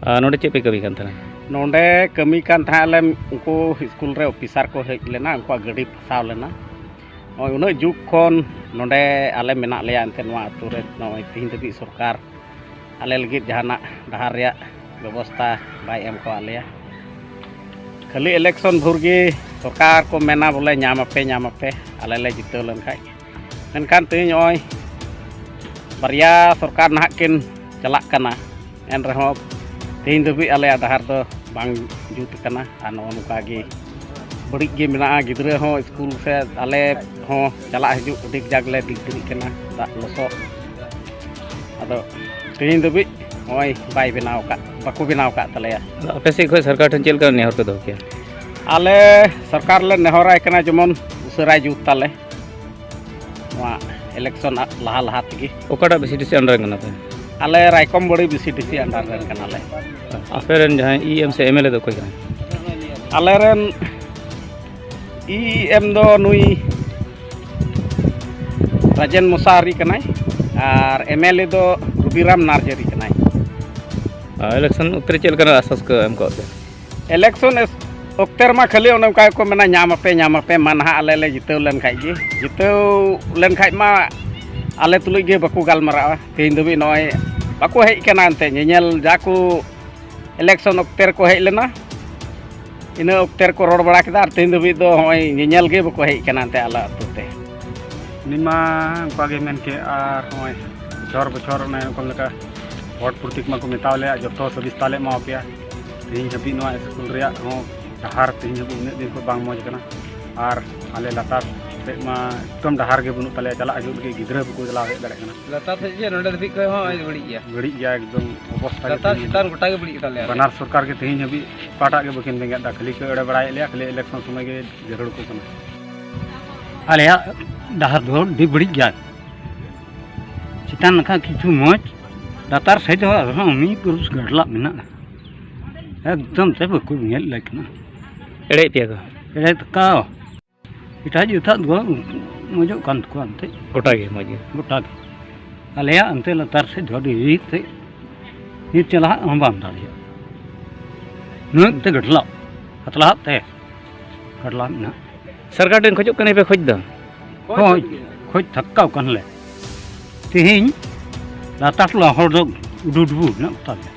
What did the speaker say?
नोडे चे पे कमी कान था नोडे कमी कान था ले उनको स्कूल रे ऑफिसर को हेज लेना उनको गाड़ी फसाव लेना उन जुग खन नोडे आले मेना लेया एंते नवा अतु रे नय तीन दबी सरकार आले लगित जहाना डहार रे व्यवस्था बाय एम को आलेया खाली इलेक्शन भुरगी सरकार को मेना बोले ᱧᱟᱢᱟᱯᱮ आले ले जितो लन खाय मेनखान तेज नय बारिया सरकार नाहक किन चलाक कना एन रहो तीन दबी आले डहार दो बांग जुत कना आ नोका गे बड़ी गे मेना गिद्रे हो स्कूल से आले हो चला हजू अडिक जागले डिग्री कना दा लसो आदो तीन दबी होय बाय बनाव का बाको बनाव का तलेया आपे से कोई सरकार ठन चेल कर नेहर को दो के आले सरकार ले नेहराय कना जमन उसराय जुत ताले वा इलेक्शन लहा लहा तगी ओकाटा बीसीडीसी अंडर कना पे आले रायकम बड़ी बीसीडीसी अंडर रन कना ले आपे रन जहां ईएम से एमएलए दो कोई आले रन ईएम दो नुई राजन मुसारी कनाय और एमएलए दो रुबीराम नार्जरी कनाय इलेक्शन उत्तर चेल कर आसास को एम को इलेक्शन ओक्टर मा खाली उनका को मेना ᱧᱟᱢᱟᱯᱮ मानहा आले ले जितो लन खाय मा आले तुलुई गे बाकू गालमारा तीन दबी नय बाकू हेज कना अंते नेल जाकू इलेक्शन ओक्टर को हेज लेना इना ओक्टर को रोड बड़ा केदा तीन दबी दो होय नेल गे बाकू हेज कना अंते आला अतुते निमा उनका गे मेन के आर होय बछर ने कोन लका वोट प्रतीक मा को मेतावले जतो सबिस्ता ले मा पेया तीन हबी नवा स्कूल रे हो डहार तीन हबी इन दिन को बांग मौज कना और आले लातार से मा एकदम डहार के बनु तले चला हजू के गिद्रे को चला हे दरे कना लातार से जे नोडे दबी को हो बड़ी गया एकदम अवस्था लातार सितार गोटा के बड़ी तले बनार सरकार के तीन हबी पाटा के बकिन देंगे दा खाली के एड़े बड़ाय लिया खाली इलेक्शन समय के जरूर को कना आले डहार दो दी बड़ी गया चितान नखा किछु मौज लातार से दो मी पुरुष गडला मेना एकदम से बको नेल लेकना एड़े पिया को एड़े तका इटा जुथा दो मजो कान को अंते गोटा के मजे गोटा आले अंते लातार से जोड़ी ते ये चला हम बाम दालिया न ते गडला हतला ते गडला ना सरकार टेन खोजो कने पे खोज द खोज थक्का कन ले तिहिन लातार ला हर दो उडुडबु ना ताले